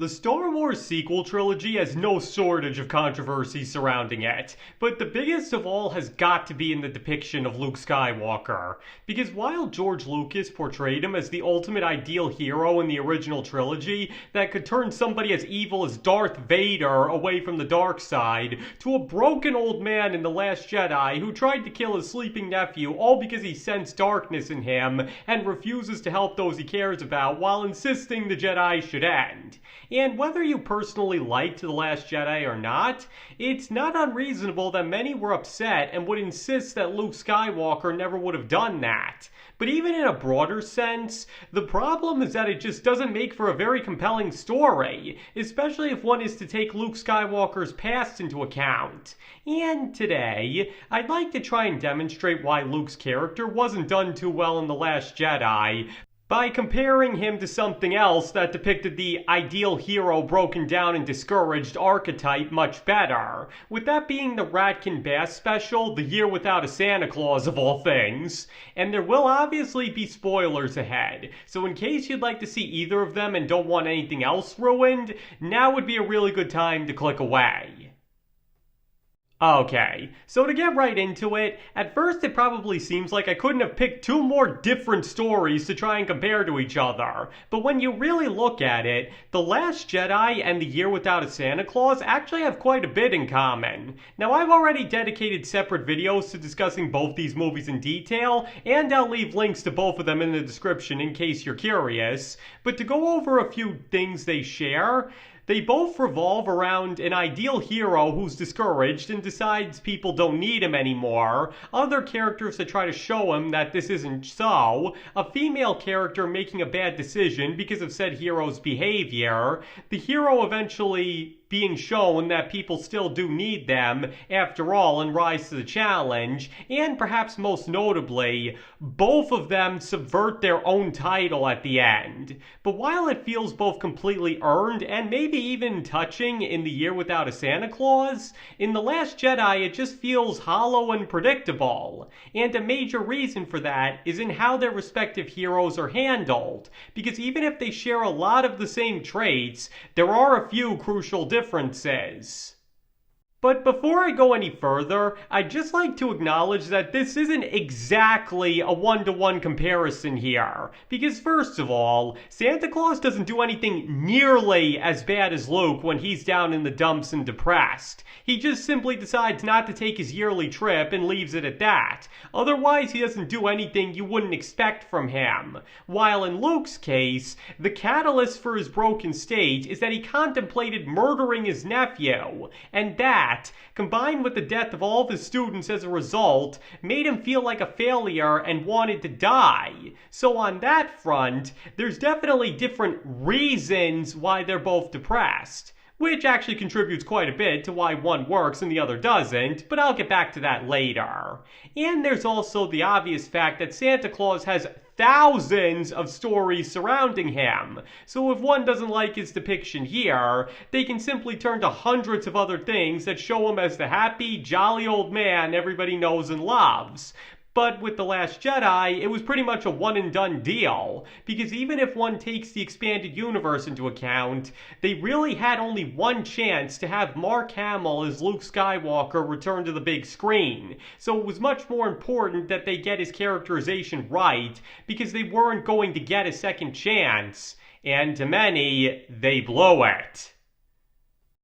The Star Wars sequel trilogy has no shortage of controversy surrounding it, but the biggest of all has got to be in the depiction of Luke Skywalker. Because while George Lucas portrayed him as the ultimate ideal hero in the original trilogy that could turn somebody as evil as Darth Vader away from the dark side, to a broken old man in The Last Jedi who tried to kill his sleeping nephew all because he sensed darkness in him and refuses to help those he cares about while insisting the Jedi should end. And whether you personally liked The Last Jedi or not, it's not unreasonable that many were upset and would insist that Luke Skywalker never would have done that. But even in a broader sense, the problem is that it just doesn't make for a very compelling story, especially if one is to take Luke Skywalker's past into account. And today, I'd like to try and demonstrate why Luke's character wasn't done too well in The Last Jedi, by comparing him to something else that depicted the ideal hero broken down and discouraged archetype much better, with that being the Ratkin Bass special, The Year Without a Santa Claus of all things. And there will obviously be spoilers ahead, so in case you'd like to see either of them and don't want anything else ruined, now would be a really good time to click away. Okay, so to get right into it, at first it probably seems like I couldn't have picked two more different stories to try and compare to each other. But when you really look at it, The Last Jedi and The Year Without a Santa Claus actually have quite a bit in common. Now I've already dedicated separate videos to discussing both these movies in detail, and I'll leave links to both of them in the description in case you're curious. But to go over a few things they share, they both revolve around an ideal hero who's discouraged and decides people don't need him anymore, other characters that try to show him that this isn't so, a female character making a bad decision because of said hero's behavior, the hero eventually being shown that people still do need them after all and rise to the challenge, and perhaps most notably, both of them subvert their own title at the end. But while it feels both completely earned and maybe even touching in The Year Without a Santa Claus, in The Last Jedi it just feels hollow and predictable. And a major reason for that is in how their respective heroes are handled, because even if they share a lot of the same traits, there are a few crucial differences. But before I go any further, I'd just like to acknowledge that this isn't exactly a one-to-one comparison here. Because first of all, Santa Claus doesn't do anything nearly as bad as Luke when he's down in the dumps and depressed. He just simply decides not to take his yearly trip and leaves it at that. Otherwise, he doesn't do anything you wouldn't expect from him. While in Luke's case, the catalyst for his broken state is that he contemplated murdering his nephew, and that, combined with the death of all of his students as a result, made him feel like a failure and wanted to die. So on that front, there's definitely different reasons why they're both depressed, which actually contributes quite a bit to why one works and the other doesn't, but I'll get back to that later. And there's also the obvious fact that Santa Claus has thousands of stories surrounding him, so if one doesn't like his depiction here, they can simply turn to hundreds of other things that show him as the happy, jolly old man everybody knows and loves. But with The Last Jedi, it was pretty much a one-and-done deal, because even if one takes the expanded universe into account, they really had only one chance to have Mark Hamill as Luke Skywalker return to the big screen, so it was much more important that they get his characterization right, because they weren't going to get a second chance, and to many, they blow it.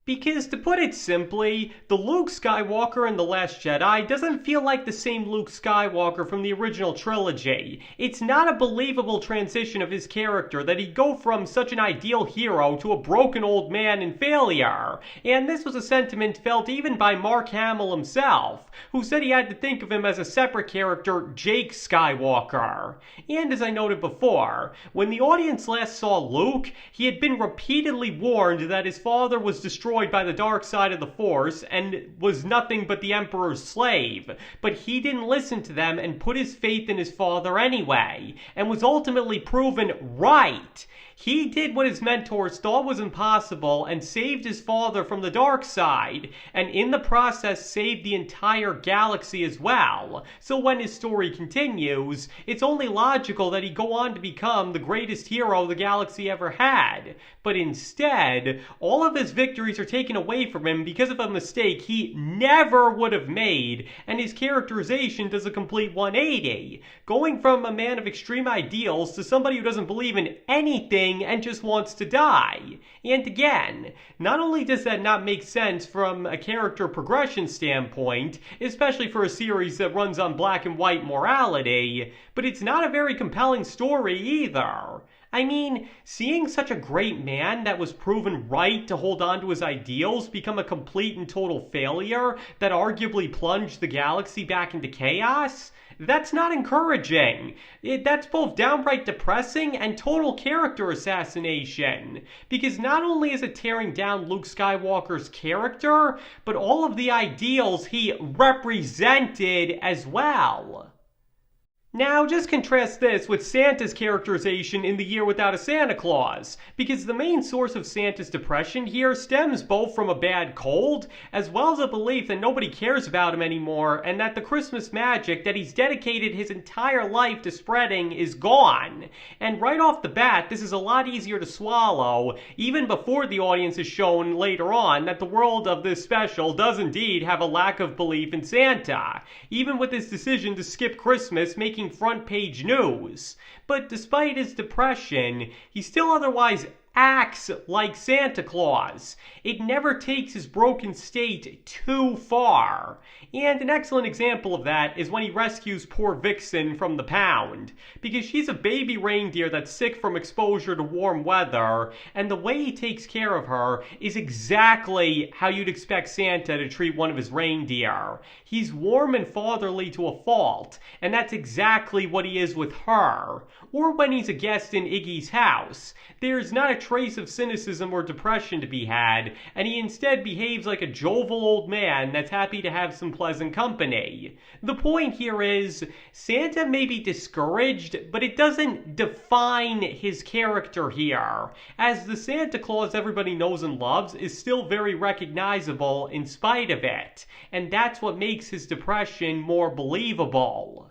Because, to put it simply, the Luke Skywalker in The Last Jedi doesn't feel like the same Luke Skywalker from the original trilogy. It's not a believable transition of his character that he'd go from such an ideal hero to a broken old man and failure. And this was a sentiment felt even by Mark Hamill himself, who said he had to think of him as a separate character, Jake Skywalker. And as I noted before, when the audience last saw Luke, he had been repeatedly warned that his father was destroyed by the dark side of the Force and was nothing but the Emperor's slave, but he didn't listen to them and put his faith in his father anyway, and was ultimately proven right. He did what his mentors thought was impossible and saved his father from the dark side, and in the process saved the entire galaxy as well. So when his story continues, it's only logical that he go on to become the greatest hero the galaxy ever had. But instead, all of his victories are taken away from him because of a mistake he never would have made, and his characterization does a complete 180, going from a man of extreme ideals to somebody who doesn't believe in anything and just wants to die. And again, not only does that not make sense from a character progression standpoint, especially for a series that runs on black and white morality, but it's not a very compelling story either. I mean, seeing such a great man that was proven right to hold on to his ideals become a complete and total failure that arguably plunged the galaxy back into chaos? That's not encouraging. That's both downright depressing and total character assassination. Because not only is it tearing down Luke Skywalker's character, but all of the ideals he represented as well. Now, just contrast this with Santa's characterization in The Year Without a Santa Claus, because the main source of Santa's depression here stems both from a bad cold, as well as a belief that nobody cares about him anymore, and that the Christmas magic that he's dedicated his entire life to spreading is gone. And right off the bat, this is a lot easier to swallow, even before the audience is shown later on that the world of this special does indeed have a lack of belief in Santa, even with his decision to skip Christmas making front page news. But despite his depression, he still otherwise acts like Santa Claus. It never takes his broken state too far. And an excellent example of that is when he rescues poor Vixen from the pound, because she's a baby reindeer that's sick from exposure to warm weather, and the way he takes care of her is exactly how you'd expect Santa to treat one of his reindeer. He's warm and fatherly to a fault, and that's exactly what he is with her. Or when he's a guest in Iggy's house, there's not a trace of cynicism or depression to be had, and he instead behaves like a jovial old man that's happy to have some pleasant company. The point here is, Santa may be discouraged, but it doesn't define his character here, as the Santa Claus everybody knows and loves is still very recognizable in spite of it, and that's what makes his depression more believable.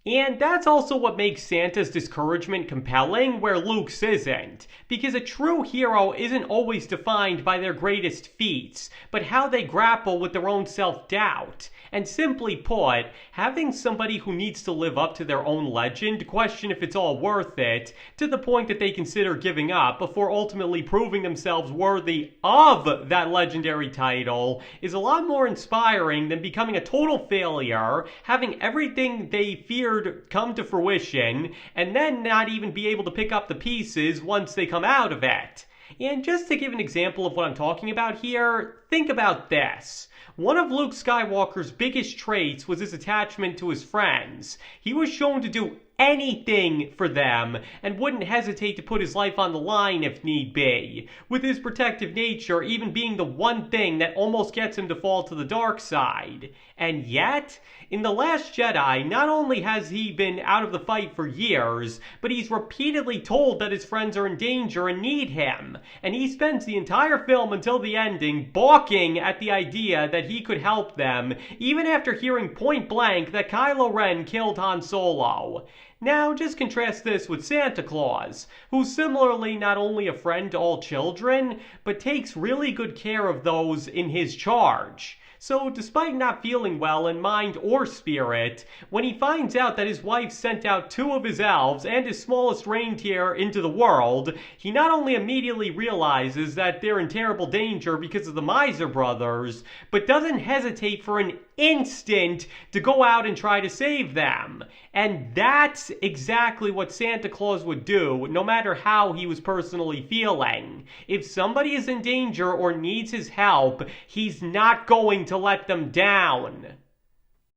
And that's also what makes Santa's discouragement compelling, where Luke's isn't. Because a true hero isn't always defined by their greatest feats, but how they grapple with their own self-doubt. And simply put, having somebody who needs to live up to their own legend question if it's all worth it, to the point that they consider giving up before ultimately proving themselves worthy of that legendary title, is a lot more inspiring than becoming a total failure, having everything they feared come to fruition, and then not even be able to pick up the pieces once they come out of it. And just to give an example of what I'm talking about here, think about this. One of Luke Skywalker's biggest traits was his attachment to his friends. He was shown to do anything for them and wouldn't hesitate to put his life on the line if need be, with his protective nature even being the one thing that almost gets him to fall to the dark side. And yet, in The Last Jedi, not only has he been out of the fight for years, but he's repeatedly told that his friends are in danger and need him, and he spends the entire film until the ending balking at the idea that he could help them, even after hearing point blank that Kylo Ren killed Han Solo. Now, just contrast this with Santa Claus, who's similarly not only a friend to all children, but takes really good care of those in his charge. So, despite not feeling well in mind or spirit, when he finds out that his wife sent out 2 of his elves and his smallest reindeer into the world, he not only immediately realizes that they're in terrible danger because of the Miser brothers, but doesn't hesitate for an instant to go out and try to save them. And that's exactly what Santa Claus would do, no matter how he was personally feeling. If somebody is in danger or needs his help, he's not going to let them down.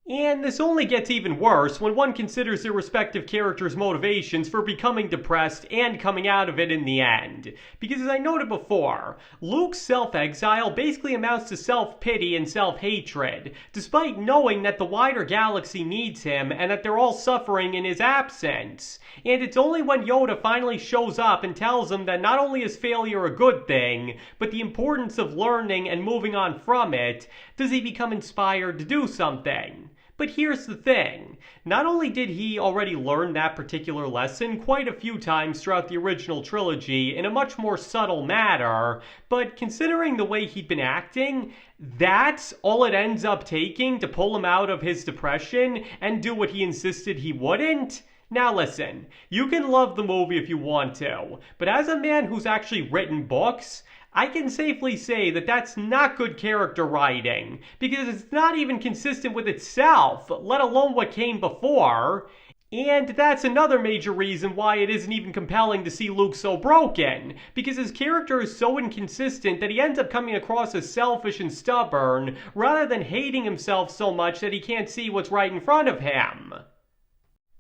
And this only gets even worse when one considers their respective characters' motivations for becoming depressed and coming out of it in the end. Because as I noted before, Luke's self-exile basically amounts to self-pity and self-hatred, despite knowing that the wider galaxy needs him and that they're all suffering in his absence. And it's only when Yoda finally shows up and tells him that not only is failure a good thing, but the importance of learning and moving on from it, does he become inspired to do something. But here's the thing, not only did he already learn that particular lesson quite a few times throughout the original trilogy in a much more subtle manner, but considering the way he'd been acting, that's all it ends up taking to pull him out of his depression and do what he insisted he wouldn't? Now listen, you can love the movie if you want to, but as a man who's actually written books, I can safely say that that's not good character writing, because it's not even consistent with itself, let alone what came before. And that's another major reason why it isn't even compelling to see Luke so broken, because his character is so inconsistent that he ends up coming across as selfish and stubborn, rather than hating himself so much that he can't see what's right in front of him.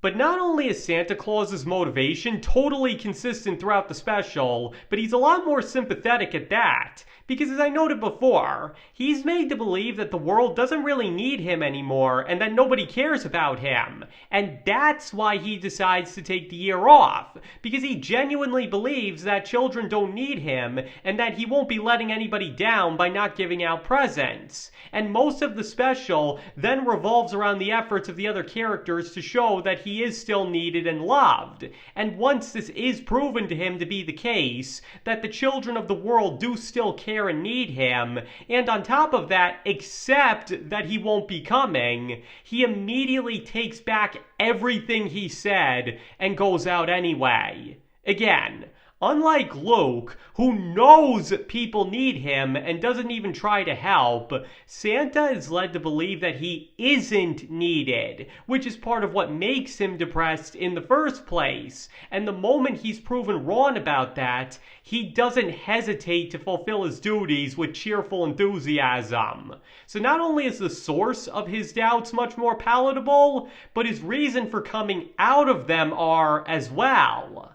But not only is Santa Claus's motivation totally consistent throughout the special, but he's a lot more sympathetic at that. Because as I noted before, he's made to believe that the world doesn't really need him anymore and that nobody cares about him. And that's why he decides to take the year off. Because he genuinely believes that children don't need him and that he won't be letting anybody down by not giving out presents. And most of the special then revolves around the efforts of the other characters to show that he is still needed and loved. And once this is proven to him to be the case, that the children of the world do still care and need him, and on top of that, accept that he won't be coming, he immediately takes back everything he said and goes out anyway. Again, unlike Luke, who knows people need him and doesn't even try to help, Santa is led to believe that he isn't needed, which is part of what makes him depressed in the first place. And the moment he's proven wrong about that, he doesn't hesitate to fulfill his duties with cheerful enthusiasm. So not only is the source of his doubts much more palatable, but his reason for coming out of them are as well.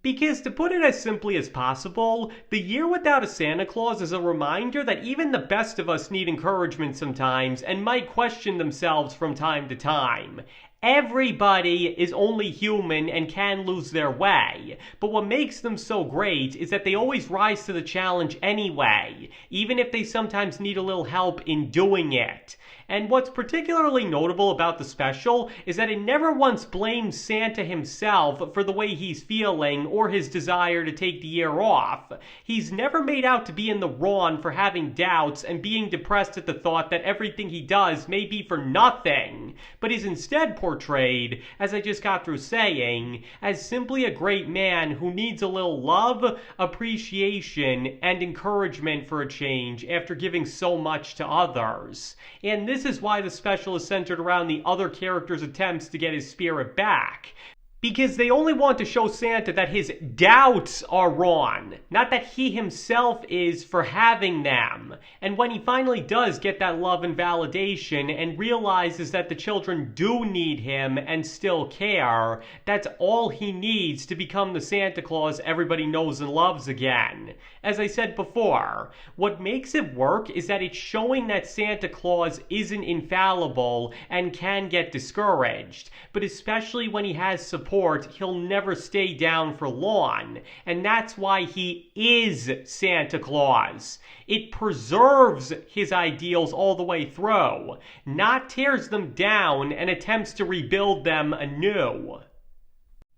Because to put it as simply as possible, the year without a Santa Claus is a reminder that even the best of us need encouragement sometimes and might question themselves from time to time. Everybody is only human and can lose their way, but what makes them so great is that they always rise to the challenge anyway, even if they sometimes need a little help in doing it. And what's particularly notable about the special is that it never once blames Santa himself for the way he's feeling or his desire to take the year off. He's never made out to be in the wrong for having doubts and being depressed at the thought that everything he does may be for nothing, but is instead portrayed, as I just got through saying, as simply a great man who needs a little love, appreciation, and encouragement for a change after giving so much to others. And this is why the special is centered around the other characters' attempts to get his spirit back. Because they only want to show Santa that his doubts are wrong, not that he himself is for having them. And when he finally does get that love and validation and realizes that the children do need him and still care, that's all he needs to become the Santa Claus everybody knows and loves again. As I said before, what makes it work is that it's showing that Santa Claus isn't infallible and can get discouraged, but especially when he has support, he'll never stay down for long, and that's why he is Santa Claus. It preserves his ideals all the way through, not tears them down and attempts to rebuild them anew.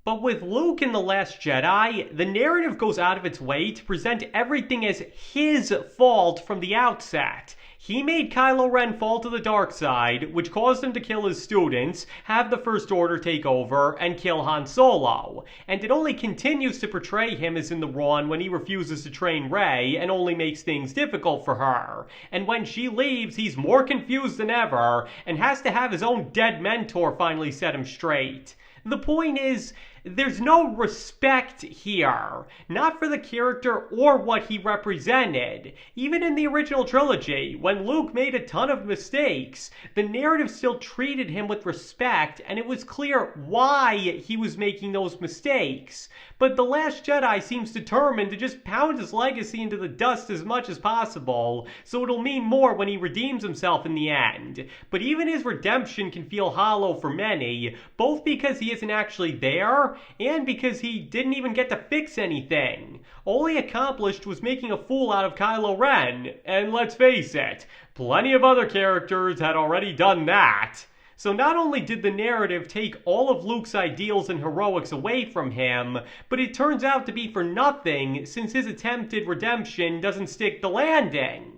But with Luke in The Last Jedi, the narrative goes out of its way to present everything as his fault from the outset. He made Kylo Ren fall to the dark side, which caused him to kill his students, have the First Order take over, and kill Han Solo. And it only continues to portray him as in the wrong when he refuses to train Rey and only makes things difficult for her. And when she leaves, he's more confused than ever and has to have his own dead mentor finally set him straight. The point is, There's no respect here, not for the character or what he represented. Even in the original trilogy, when Luke made a ton of mistakes, the narrative still treated him with respect, and it was clear why he was making those mistakes. But The Last Jedi seems determined to just pound his legacy into the dust as much as possible, so it'll mean more when he redeems himself in the end. But even his redemption can feel hollow for many, both because he isn't actually there, and because he didn't even get to fix anything. All he accomplished was making a fool out of Kylo Ren, and let's face it, plenty of other characters had already done that. So not only did the narrative take all of Luke's ideals and heroics away from him, but it turns out to be for nothing since his attempted redemption doesn't stick the landing.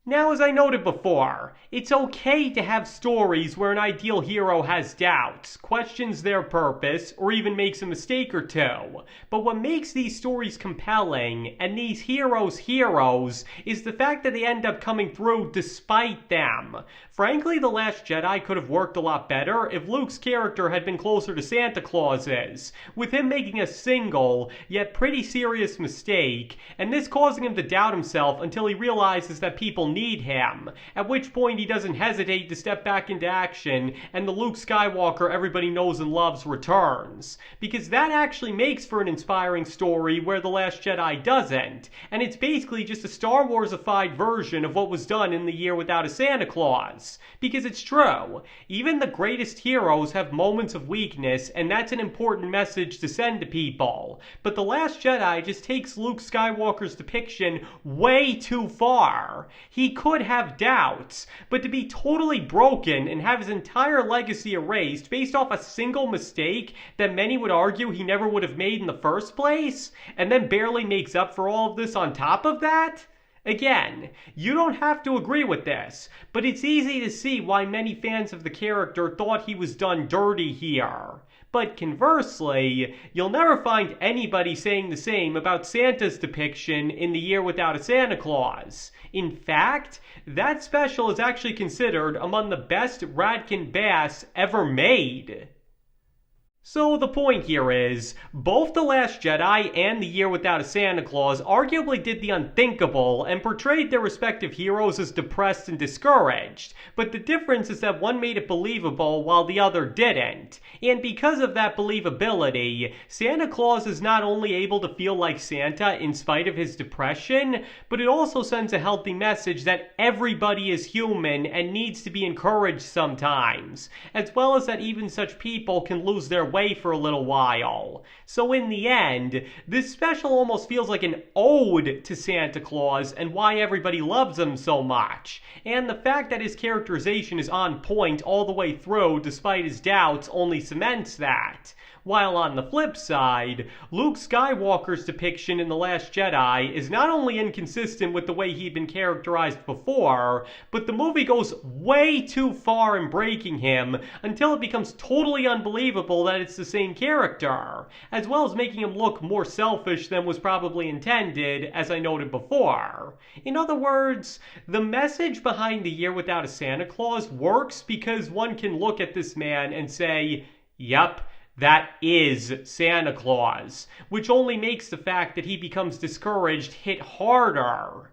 Now, as I noted before, it's okay to have stories where an ideal hero has doubts, questions their purpose, or even makes a mistake or two. But what makes these stories compelling, and these heroes is the fact that they end up coming through despite them. Frankly, The Last Jedi could have worked a lot better if Luke's character had been closer to Santa Claus's, with him making a single, yet pretty serious mistake, and this causing him to doubt himself until he realizes that people need him, at which point he doesn't hesitate to step back into action and the Luke Skywalker everybody knows and loves returns. Because that actually makes for an inspiring story where The Last Jedi doesn't, and it's basically just a Star Wars-ified version of what was done in The Year Without a Santa Claus. Because it's true, even the greatest heroes have moments of weakness, and that's an important message to send to people. But The Last Jedi just takes Luke Skywalker's depiction way too far. He could have doubts, but to be totally broken and have his entire legacy erased based off a single mistake that many would argue he never would have made in the first place, and then barely makes up for all of this on top of that? Again, you don't have to agree with this, but it's easy to see why many fans of the character thought he was done dirty here. But conversely, you'll never find anybody saying the same about Santa's depiction in The Year Without a Santa Claus. In fact, that special is actually considered among the best Radkin Bass ever made. So the point here is, both The Last Jedi and The Year Without a Santa Claus arguably did the unthinkable and portrayed their respective heroes as depressed and discouraged, but the difference is that one made it believable while the other didn't. And because of that believability, Santa Claus is not only able to feel like Santa in spite of his depression, but it also sends a healthy message that everybody is human and needs to be encouraged sometimes, as well as that even such people can lose their way for a little while. So in the end, this special almost feels like an ode to Santa Claus and why everybody loves him so much. And the fact that his characterization is on point all the way through despite his doubts only cements that. While on the flip side, Luke Skywalker's depiction in The Last Jedi is not only inconsistent with the way he'd been characterized before, but the movie goes way too far in breaking him until it becomes totally unbelievable that it's the same character, as well as making him look more selfish than was probably intended, as I noted before. In other words, the message behind The Year Without a Santa Claus works because one can look at this man and say, "Yep, that is Santa Claus," which only makes the fact that he becomes discouraged hit harder.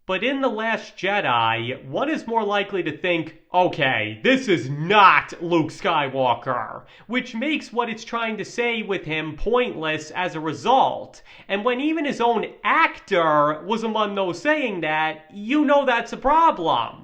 But in The Last Jedi, one is more likely to think, okay, this is not Luke Skywalker, which makes what it's trying to say with him pointless as a result. And when even his own actor was among those saying that, you know that's a problem.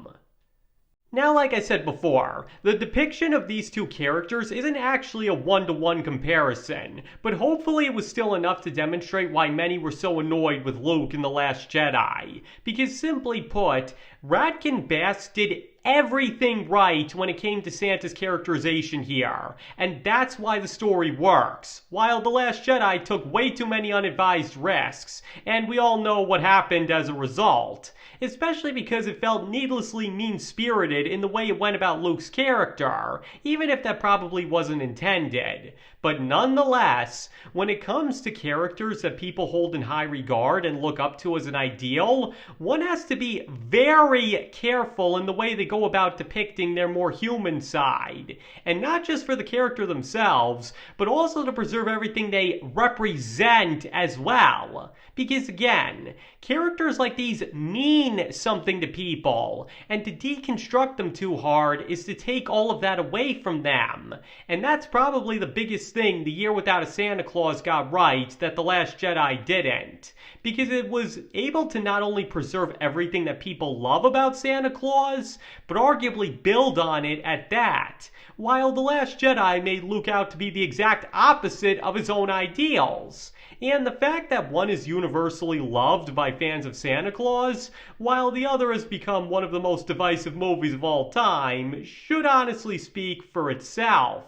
Now, like I said before, the depiction of these two characters isn't actually a one-to-one comparison, but hopefully it was still enough to demonstrate why many were so annoyed with Luke in The Last Jedi. Because simply put, Radkin Bass did everything right when it came to Santa's characterization here, and that's why the story works, while The Last Jedi took way too many unadvised risks, and we all know what happened as a result. Especially because it felt needlessly mean-spirited in the way it went about Luke's character, even if that probably wasn't intended. But nonetheless, when it comes to characters that people hold in high regard and look up to as an ideal, one has to be very careful in the way they go about depicting their more human side. And not just for the character themselves, but also to preserve everything they represent as well. Because again, characters like these mean something to people, and to deconstruct them too hard is to take all of that away from them. And that's probably the biggest thing The Year Without a Santa Claus got right that The Last Jedi didn't. Because it was able to not only preserve everything that people love about Santa Claus, but arguably build on it at that. While The Last Jedi made Luke out to be the exact opposite of his own ideals. And the fact that one is universally loved by fans of Santa Claus, while the other has become one of the most divisive movies of all time, should honestly speak for itself.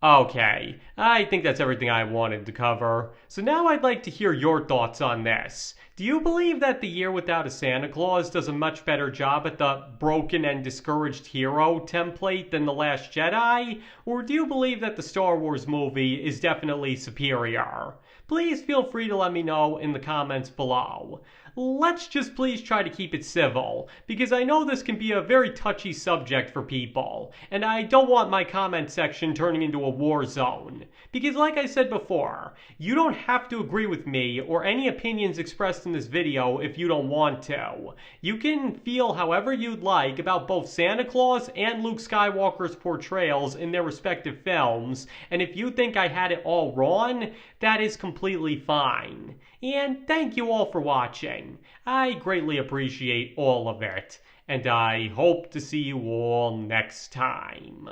Okay, I think that's everything I wanted to cover. So now I'd like to hear your thoughts on this. Do you believe that The Year Without a Santa Claus does a much better job at the broken and discouraged hero template than The Last Jedi? Or do you believe that the Star Wars movie is definitely superior? Please feel free to let me know in the comments below. Let's just please try to keep it civil, because I know this can be a very touchy subject for people, and I don't want my comment section turning into a war zone. Because like I said before, you don't have to agree with me or any opinions expressed in this video if you don't want to. You can feel however you'd like about both Santa Claus and Luke Skywalker's portrayals in their respective films, and if you think I had it all wrong, that is completely fine. And thank you all for watching. I greatly appreciate all of it, and I hope to see you all next time.